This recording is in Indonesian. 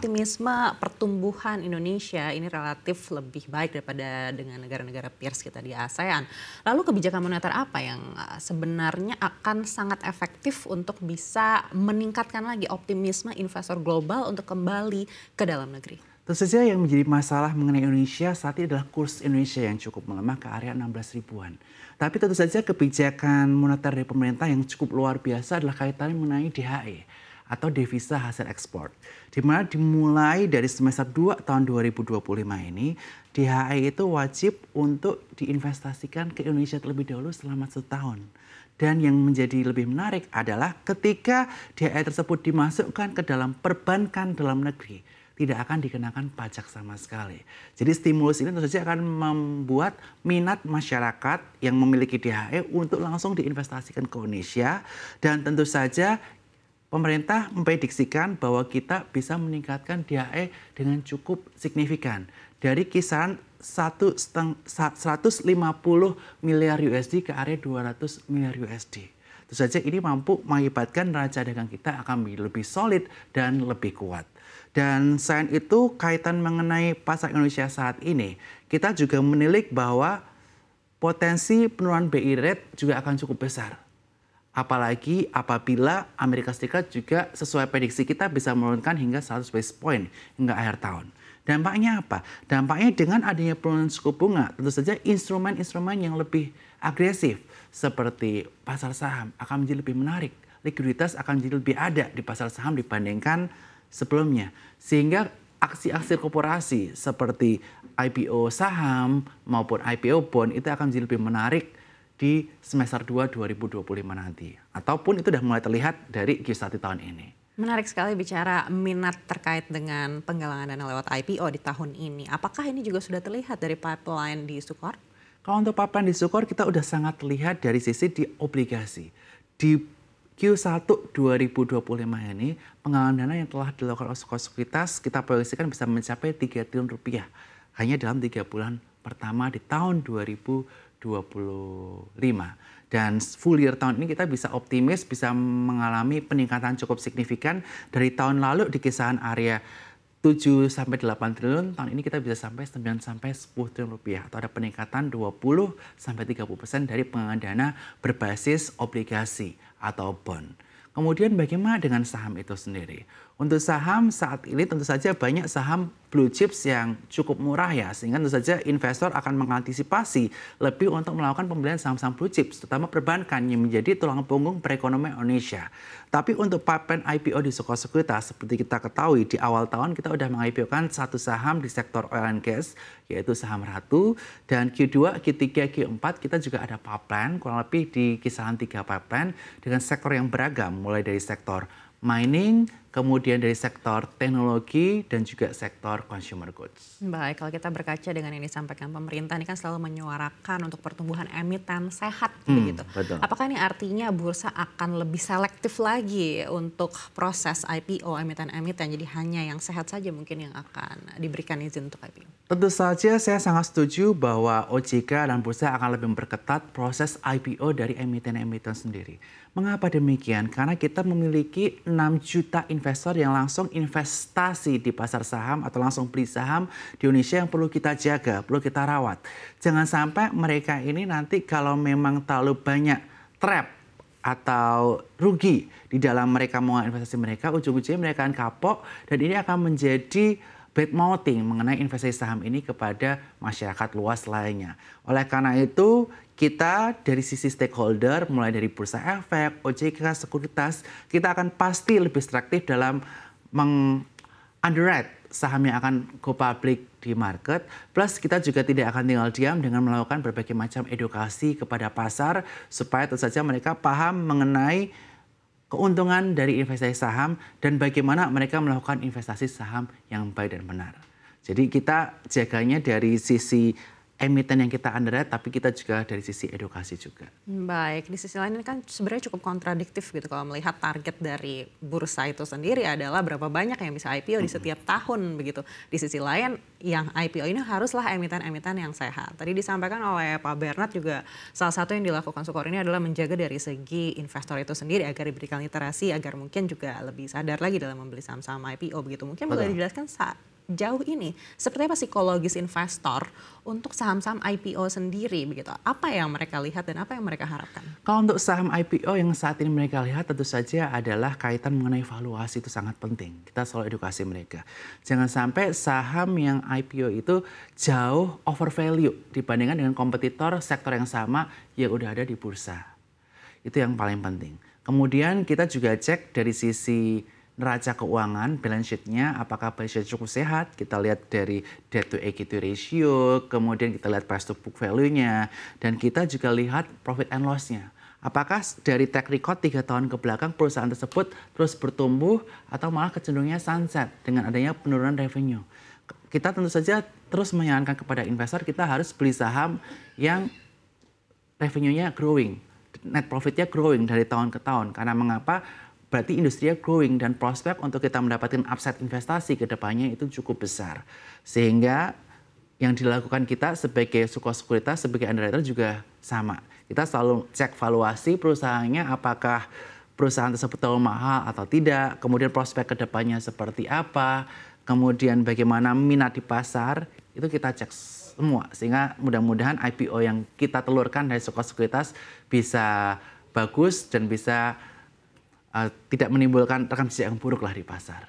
optimisme pertumbuhan Indonesia ini relatif lebih baik daripada dengan negara-negara peers kita di ASEAN. Lalu kebijakan moneter apa yang sebenarnya akan sangat efektif untuk bisa meningkatkan lagi optimisme investor global untuk kembali ke dalam negeri? Tentu saja yang menjadi masalah mengenai Indonesia saat ini adalah kurs Indonesia yang cukup melemah ke area 16 ribuan. Tapi tentu saja kebijakan moneter dari pemerintah yang cukup luar biasa adalah kaitannya mengenai DHE atau devisa hasil ekspor. Di mana dimulai dari semester 2 tahun 2025 ini, DHE itu wajib untuk diinvestasikan ke Indonesia terlebih dahulu selama 1 tahun. Dan yang menjadi lebih menarik adalah ketika DHE tersebut dimasukkan ke dalam perbankan dalam negeri, tidak akan dikenakan pajak sama sekali. Jadi stimulus ini tentu saja akan membuat minat masyarakat yang memiliki DHE untuk langsung diinvestasikan ke Indonesia. Dan tentu saja pemerintah memprediksikan bahwa kita bisa meningkatkan DHE dengan cukup signifikan. Dari kisaran 150 miliar USD ke area 200 miliar USD. Tentu saja ini mampu mengakibatkan neraca dagang kita akan lebih solid dan lebih kuat. Dan selain itu kaitan mengenai pasar Indonesia saat ini, kita juga menilik bahwa potensi penurunan BI rate juga akan cukup besar. Apalagi apabila Amerika Serikat juga sesuai prediksi kita bisa menurunkan hingga 100 basis point hingga akhir tahun. Dampaknya apa? Dampaknya dengan adanya penurunan suku bunga, tentu saja instrumen-instrumen yang lebih agresif seperti pasar saham akan menjadi lebih menarik. Likuiditas akan menjadi lebih ada di pasar saham dibandingkan sebelumnya. Sehingga aksi-aksi korporasi seperti IPO saham maupun IPO bond itu akan menjadi lebih menarik di semester 2 2025 nanti. Ataupun itu sudah mulai terlihat dari Q1 tahun ini. Menarik sekali bicara minat terkait dengan penggalangan dana lewat IPO di tahun ini. Apakah ini juga sudah terlihat dari pipeline di Sukor? Kalau untuk pipeline di Sukor kita sudah sangat terlihat dari sisi di obligasi. Di Q1 2025 ini penggalangan dana yang telah dilakukan oleh Sukor Sekuritas kita proyeksikan bisa mencapai 3 triliun rupiah hanya dalam 3 bulan pertama di tahun 2025. Dan full year tahun ini kita bisa optimis bisa mengalami peningkatan cukup signifikan dari tahun lalu di kisaran area 7 sampai 8 triliun, tahun ini kita bisa sampai 9 sampai 10 triliun rupiah atau ada peningkatan 20 sampai 30% dari penggalangan dana berbasis obligasi atau bond. Kemudian bagaimana dengan saham itu sendiri? Untuk saham saat ini tentu saja banyak saham blue chips yang cukup murah ya, sehingga tentu saja investor akan mengantisipasi lebih untuk melakukan pembelian saham-saham blue chips, terutama perbankan yang menjadi tulang punggung perekonomian Indonesia. Tapi untuk pipeline IPO di Sukor Sekuritas, seperti kita ketahui di awal tahun kita sudah meng-IPO-kan 1 saham di sektor oil and gas, yaitu saham Ratu. Dan Q2, Q3, Q4 kita juga ada pipeline, kurang lebih di kisaran 3 pipeline dengan sektor yang beragam, mulai dari sektor mining, kemudian dari sektor teknologi dan juga sektor consumer goods. Baik, kalau kita berkaca dengan yang disampaikan pemerintah ini kan selalu menyuarakan untuk pertumbuhan emiten sehat begitu. Betul. Apakah ini artinya bursa akan lebih selektif lagi untuk proses IPO emiten-emiten, jadi hanya yang sehat saja mungkin yang akan diberikan izin untuk IPO? Tentu saja saya sangat setuju bahwa OJK dan bursa akan lebih memperketat proses IPO dari emiten-emiten sendiri. Mengapa demikian? Karena kita memiliki 6 juta investor yang langsung investasi di pasar saham atau langsung beli saham di Indonesia yang perlu kita jaga, perlu kita rawat. Jangan sampai mereka ini nanti kalau memang terlalu banyak trap atau rugi di dalam mereka mau investasi mereka, ujung-ujungnya mereka akan kapok dan ini akan menjadi bad mouthing mengenai investasi saham ini kepada masyarakat luas lainnya. Oleh karena itu, kita dari sisi stakeholder, mulai dari Bursa Efek, OJK, Sekuritas, kita akan pasti lebih selektif dalam underwrite saham yang akan go public di market. Plus kita juga tidak akan tinggal diam dengan melakukan berbagai macam edukasi kepada pasar supaya tentu saja mereka paham mengenai keuntungan dari investasi saham dan bagaimana mereka melakukan investasi saham yang baik dan benar. Jadi kita jaganya dari sisi emiten yang kita underwrite, tapi kita juga dari sisi edukasi juga. Baik, di sisi lain ini kan sebenarnya cukup kontradiktif gitu kalau melihat target dari bursa itu sendiri adalah berapa banyak yang bisa IPO di setiap tahun begitu. Di sisi lain yang IPO ini haruslah emiten-emiten yang sehat. Tadi disampaikan oleh Pak Bernard juga salah satu yang dilakukan Sukor ini adalah menjaga dari segi investor itu sendiri agar diberikan literasi, agar mungkin juga lebih sadar lagi dalam membeli saham-saham IPO begitu. Mungkin boleh dijelaskan jauh ini seperti apa psikologis investor untuk saham-saham IPO sendiri begitu? Apa yang mereka lihat dan apa yang mereka harapkan? Kalau untuk saham IPO yang saat ini mereka lihat tentu saja adalah kaitan mengenai valuasi itu sangat penting. Kita selalu edukasi mereka. Jangan sampai saham yang IPO itu jauh over value dibandingkan dengan kompetitor sektor yang sama yang udah ada di bursa. Itu yang paling penting. Kemudian kita juga cek dari sisi neraca keuangan, balance sheet-nya, apakah balance sheet cukup sehat. Kita lihat dari debt to equity ratio, kemudian kita lihat price to book value-nya, dan kita juga lihat profit and loss-nya. Apakah dari track record 3 tahun ke belakang perusahaan tersebut terus bertumbuh atau malah kecenderungannya sunset dengan adanya penurunan revenue. Kita tentu saja terus menyarankan kepada investor kita harus beli saham yang revenue-nya growing, net profit-nya growing dari tahun ke tahun. Karena mengapa? Berarti industrinya growing dan prospek untuk kita mendapatkan upside investasi ke depannya itu cukup besar. Sehingga yang dilakukan kita sebagai Sukor Sekuritas, sebagai underwriter juga sama. Kita selalu cek valuasi perusahaannya, apakah perusahaan tersebut terlalu mahal atau tidak, kemudian prospek ke depannya seperti apa, kemudian bagaimana minat di pasar, itu kita cek semua. Sehingga mudah-mudahan IPO yang kita telurkan dari Sukor Sekuritas bisa bagus dan bisa tidak menimbulkan rekam jejak yang buruk lah di pasar.